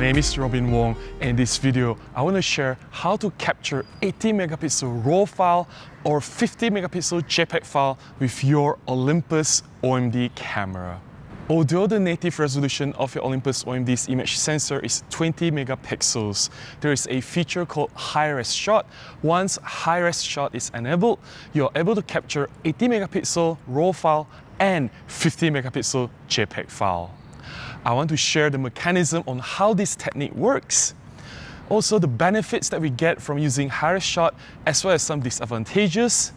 name is Robin Wong, and in this video I want to share how to capture 80 megapixel RAW file or 50 megapixel JPEG file with your Olympus OMD camera. Although the native resolution of your Olympus OMD's image sensor is 20 megapixels, there is a feature called high-res shot. Once high-res shot is enabled, you're able to capture 80 megapixel RAW file and 50 megapixel JPEG file. I want to share the mechanism on how this technique works, also the benefits that we get from using high-res shot, as well as some disadvantages,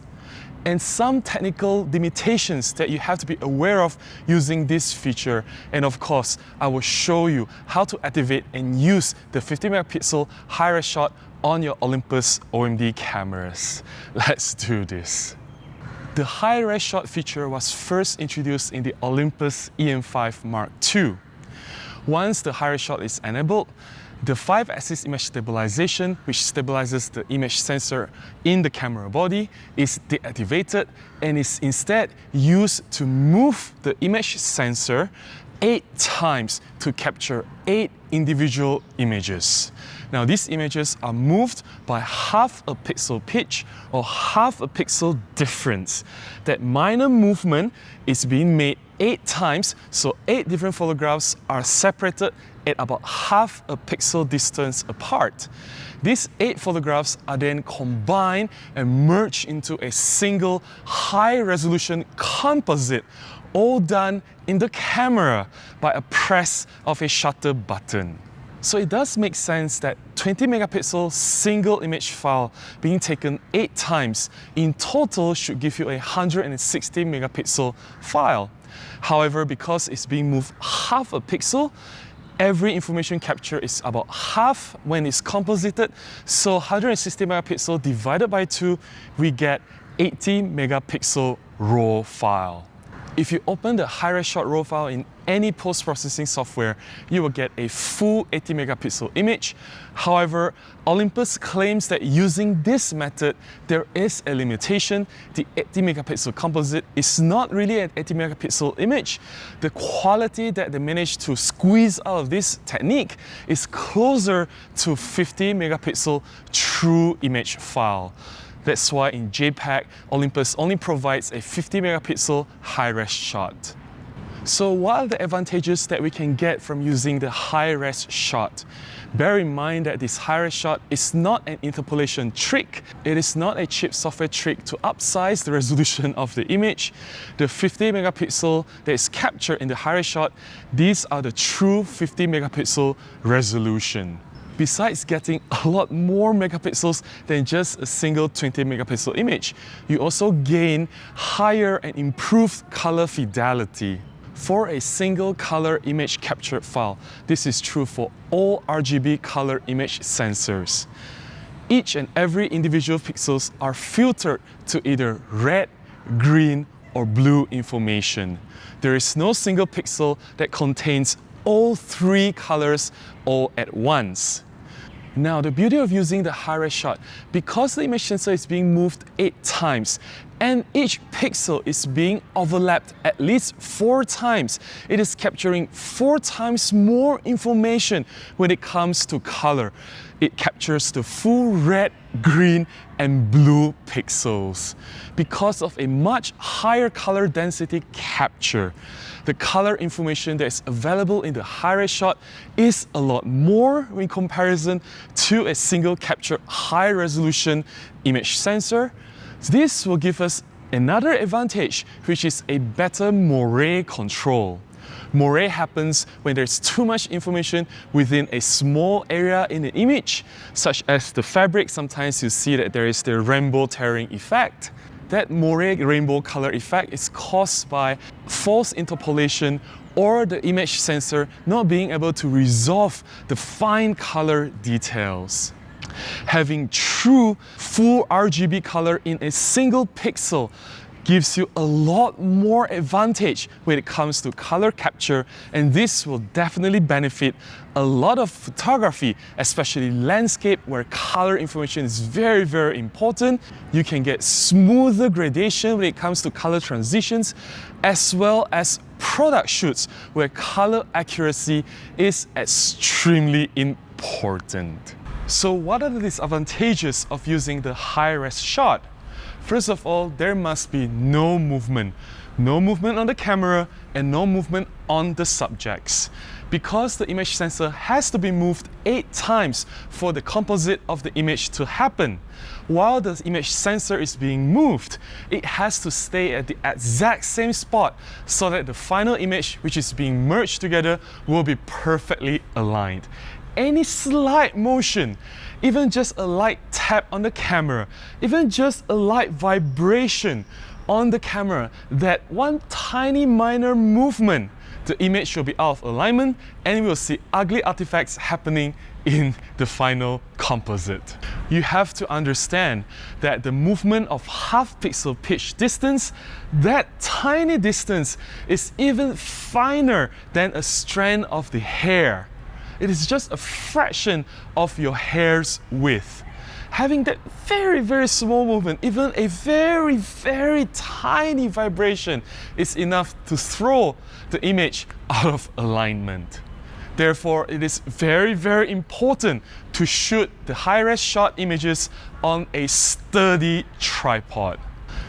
and some technical limitations that you have to be aware of using this feature. And of course, I will show you how to activate and use the 50 megapixel high-res shot on your Olympus OMD cameras. Let's do this. The high-res shot feature was first introduced in the Olympus EM5 Mark II. Once the high-res shot is enabled, the 5-axis image stabilization, which stabilizes the image sensor in the camera body, is deactivated and is instead used to move the image sensor 8 times to capture 8 individual images. Now these images are moved by half a pixel pitch or half a pixel difference. That minor movement is being made 8 times, so 8 different photographs are separated at about half a pixel distance apart. These 8 photographs are then combined and merged into a single high-resolution composite, all done in the camera by a press of a shutter button. So it does make sense that 20 megapixel single image file being taken 8 times in total should give you a 160 megapixel file. However, because it's being moved half a pixel, every information capture is about half when it's composited, so 160 megapixel divided by 2, we get 80 megapixel RAW file. If you open the high-res shot RAW file in any post-processing software, you will get a full 80 megapixel image. However, Olympus claims that using this method, there is a limitation. The 80 megapixel composite is not really an 80 megapixel image. The quality that they managed to squeeze out of this technique is closer to 50 megapixel true image file. That's why in JPEG, Olympus only provides a 50 megapixel high-res shot. So what are the advantages that we can get from using the high-res shot? Bear in mind that this high-res shot is not an interpolation trick. It is not a cheap software trick to upsize the resolution of the image. The 50 megapixel that is captured in the high-res shot, these are the true 50 megapixel resolution. Besides getting a lot more megapixels than just a single 20 megapixel image, you also gain higher and improved color fidelity. For a single color image captured file, this is true for all RGB color image sensors. Each and every individual pixels are filtered to either red, green, or blue information. There is no single pixel that contains all 3 colors all at once. Now, the beauty of using the high-res shot, because the image sensor is being moved 8 times and each pixel is being overlapped at least 4 times, it is capturing 4 times more information when it comes to color. It captures the full red, green, and blue pixels. Because of a much higher color density capture, the color information that is available in the high-res shot is a lot more in comparison to a single capture high-resolution image sensor. This will give us another advantage, which is a better moire control. Moire happens when there's too much information within a small area in the image, such as the fabric. Sometimes you see that there is the rainbow tearing effect. That moire rainbow color effect is caused by false interpolation or the image sensor not being able to resolve the fine color details. Having true full RGB color in a single pixel gives you a lot more advantage when it comes to color capture, and this will definitely benefit a lot of photography, especially landscape where color information is very, very important. You can get smoother gradation when it comes to color transitions, as well as product shoots where color accuracy is extremely important. So what are the disadvantages of using the high-res shot? First of all, there must be no movement. No movement on the camera and no movement on the subjects. Because the image sensor has to be moved 8 times for the composite of the image to happen. While the image sensor is being moved, it has to stay at the exact same spot so that the final image, which is being merged together, will be perfectly aligned. Any slight motion, even just a light tap on the camera, even just a light vibration on the camera, that one tiny minor movement, the image will be out of alignment and we'll see ugly artifacts happening in the final composite. You have to understand that the movement of half pixel pitch distance, that tiny distance is even finer than a strand of the hair. It is just a fraction of your hair's width. Having that very, very small movement, even a very, very tiny vibration, is enough to throw the image out of alignment. Therefore, it is very, very important to shoot the high-res shot images on a sturdy tripod.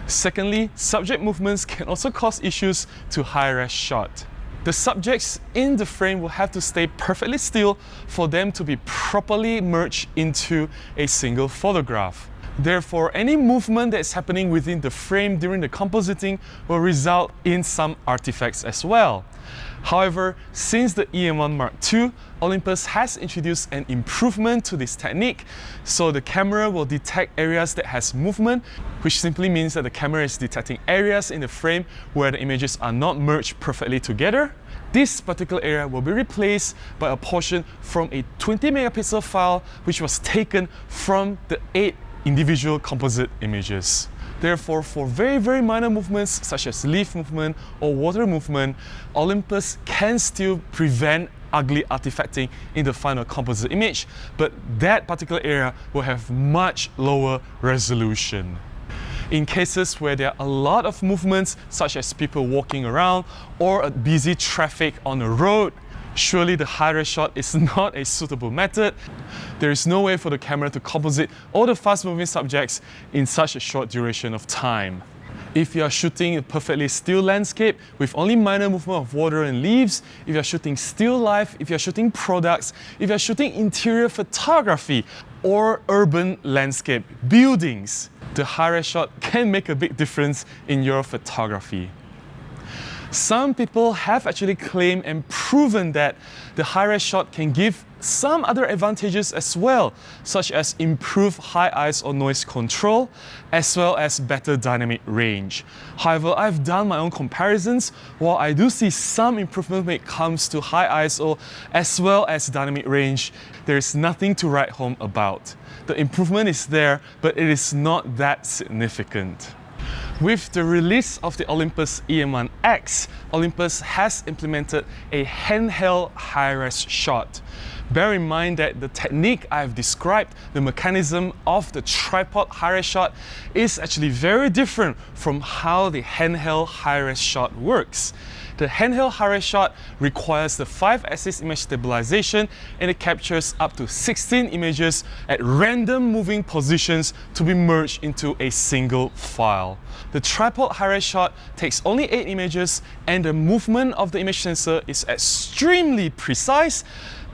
Secondly, subject movements can also cause issues to high-res shot. The subjects in the frame will have to stay perfectly still for them to be properly merged into a single photograph. Therefore, any movement that is happening within the frame during the compositing will result in some artifacts as well. However, since the EM1 Mark II, Olympus has introduced an improvement to this technique, so the camera will detect areas that has movement, which simply means that the camera is detecting areas in the frame where the images are not merged perfectly together. This particular area will be replaced by a portion from a 20 megapixel file which was taken from the 8 individual composite images. Therefore, for very, very minor movements such as leaf movement or water movement, Olympus can still prevent ugly artifacting in the final composite image, but that particular area will have much lower resolution. In cases where there are a lot of movements, such as people walking around or a busy traffic on a road, surely the high-res shot is not a suitable method. There is no way for the camera to composite all the fast-moving subjects in such a short duration of time. If you are shooting a perfectly still landscape with only minor movement of water and leaves, if you are shooting still life, if you are shooting products, if you are shooting interior photography or urban landscape buildings, the high-res shot can make a big difference in your photography. Some people have actually claimed and proven that the high-res shot can give some other advantages as well, such as improved high ISO noise control, as well as better dynamic range. However, I've done my own comparisons. While I do see some improvement when it comes to high ISO as well as dynamic range, there is nothing to write home about. The improvement is there, but it is not that significant. With the release of the Olympus EM1X, Olympus has implemented a handheld high-res shot. Bear in mind that the technique I've described, the mechanism of the tripod high-res shot, is actually very different from how the handheld high-res shot works. The handheld high-res shot requires the 5-axis image stabilization, and it captures up to 16 images at random moving positions to be merged into a single file. The tripod high-res shot takes only 8 images, and the movement of the image sensor is extremely precise,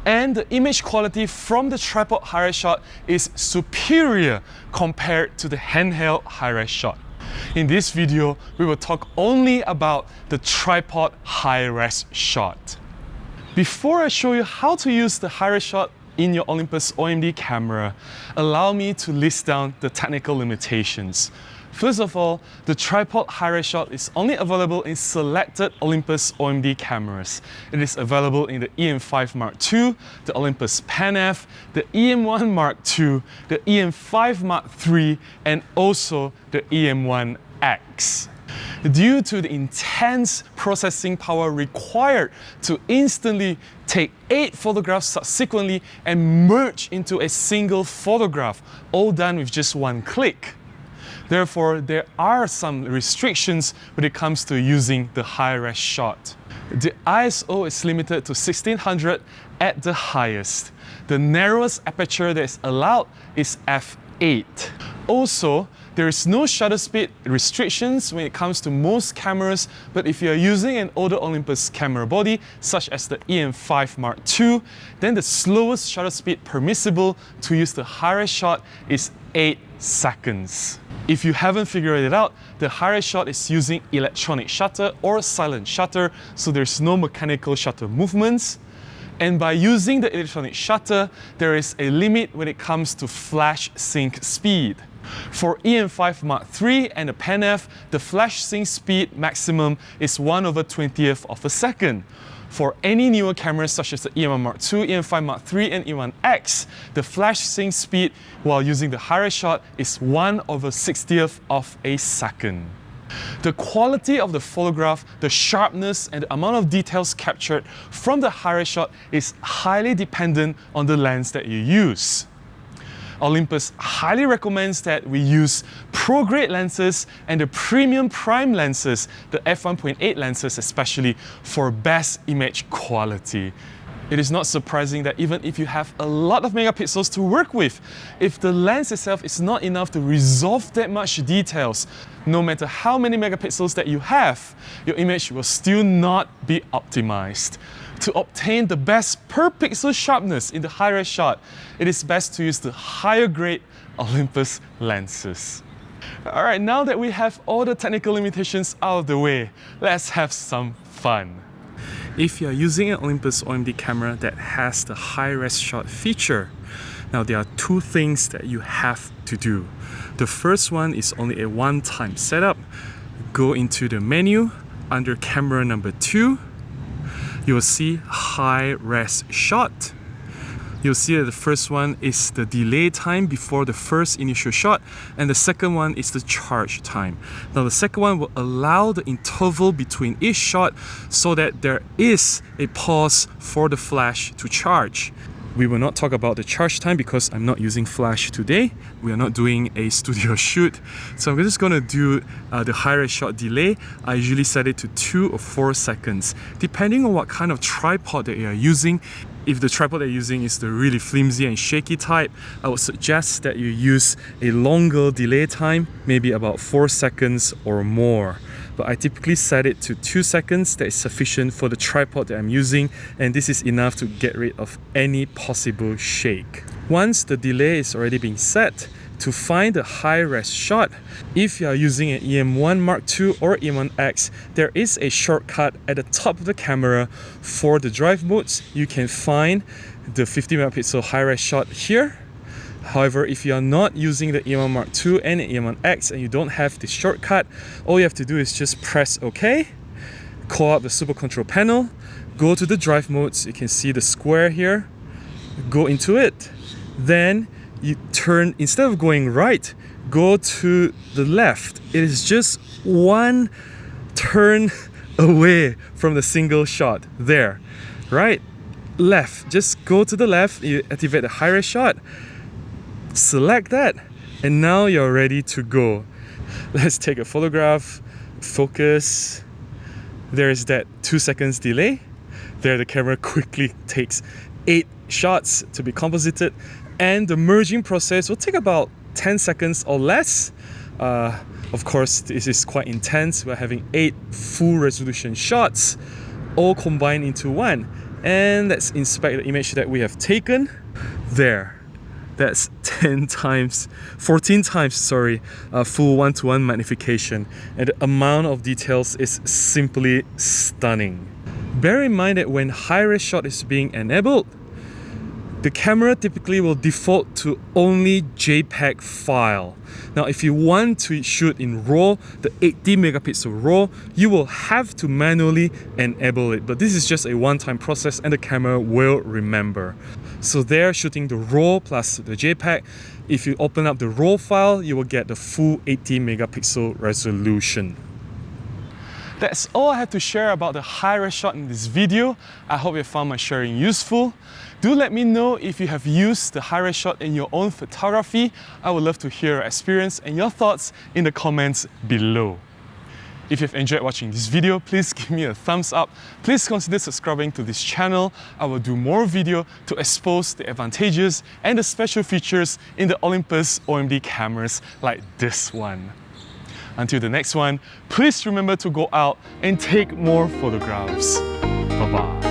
and the image quality from the tripod high-res shot is superior compared to the handheld high-res shot. In this video, we will talk only about the tripod high-res shot. Before I show you how to use the high-res shot in your Olympus OMD camera, allow me to list down the technical limitations. First of all, the tripod high-res shot is only available in selected Olympus OMD cameras. It is available in the EM5 Mark II, the Olympus Pan F, the EM1 Mark II, the EM5 Mark III, and also the EM1X. Due to the intense processing power required to instantly take 8 photographs subsequently and merge into a single photograph, all done with just one click. Therefore, there are some restrictions when it comes to using the high-res shot. The ISO is limited to 1600 at the highest. The narrowest aperture that is allowed is f8. Also, there is no shutter speed restrictions when it comes to most cameras, but if you are using an older Olympus camera body, such as the EM5 Mark II, then the slowest shutter speed permissible to use the high-res shot is 8 seconds. If you haven't figured it out, the high-res shot is using electronic shutter or silent shutter, so there's no mechanical shutter movements. And by using the electronic shutter, there is a limit when it comes to flash sync speed. For EM5 Mark III and the Pen F, the flash sync speed maximum is 1/20th of a second. For any newer cameras such as the EM1 Mark II, EM5 Mark III and E1X, the flash sync speed while using the high-res shot is 1/60th of a second. The quality of the photograph, the sharpness and the amount of details captured from the high-res shot is highly dependent on the lens that you use. Olympus highly recommends that we use pro-grade lenses and the premium prime lenses, the f1.8 lenses especially, for best image quality. It is not surprising that even if you have a lot of megapixels to work with, if the lens itself is not enough to resolve that much details, no matter how many megapixels that you have, your image will still not be optimized. To obtain the best per pixel sharpness in the high-res shot, it is best to use the higher grade Olympus lenses. Alright, now that we have all the technical limitations out of the way, let's have some fun. If you are using an Olympus OMD camera that has the high-res shot feature, now there are two things that you have to do. The first one is only a one-time setup. Go into the menu under camera number 2. You will see high-res shot. You'll see that the first one is the delay time before the first initial shot, and the second one is the charge time. Now the second one will allow the interval between each shot so that there is a pause for the flash to charge. We will not talk about the charge time because I'm not using flash today. We are not doing a studio shoot. So I'm just going to do the high-res shot delay. I usually set it to 2 or 4 seconds. Depending on what kind of tripod that you are using, if the tripod that you're using is the really flimsy and shaky type, I would suggest that you use a longer delay time, maybe about 4 seconds or more. But I typically set it to 2 seconds. That is sufficient for the tripod that I'm using, and this is enough to get rid of any possible shake. Once the delay is already being set, to find the high-res shot, if you are using an EM1 Mark II or E1X, there is a shortcut at the top of the camera. For the drive modes, you can find the 50 megapixel high-res shot here. However, if you are not using the EM1 Mark II and the EM1X and you don't have the shortcut, all you have to do is just press OK, call up the Super Control panel, go to the drive modes, you can see the square here, go into it, then you turn, instead of going right, go to the left. It is just one turn away from the single shot. There, right, left, just go to the left, you activate the high-res shot, select that, and now you're ready to go. Let's take a photograph, focus. There's that 2 seconds delay. There the camera quickly takes 8 shots to be composited, and the merging process will take about 10 seconds or less. Of course, this is quite intense. We're having 8 full resolution shots all combined into one. And let's inspect the image that we have taken. There. That's 14 times, full 1:1 magnification, and the amount of details is simply stunning. Bear in mind that when high-res shot is being enabled, the camera typically will default to only JPEG file. Now, if you want to shoot in RAW, the 80 megapixel RAW, you will have to manually enable it. But this is just a one-time process and the camera will remember. So there, shooting the RAW plus the JPEG, if you open up the RAW file, you will get the full 80 megapixel resolution. That's all I have to share about the high-res shot in this video. I hope you found my sharing useful. Do let me know if you have used the high-res shot in your own photography. I would love to hear your experience and your thoughts in the comments below. If you've enjoyed watching this video, please give me a thumbs up. Please consider subscribing to this channel. I will do more video to expose the advantages and the special features in the Olympus OMD cameras like this one. Until the next one, please remember to go out and take more photographs. Bye-bye.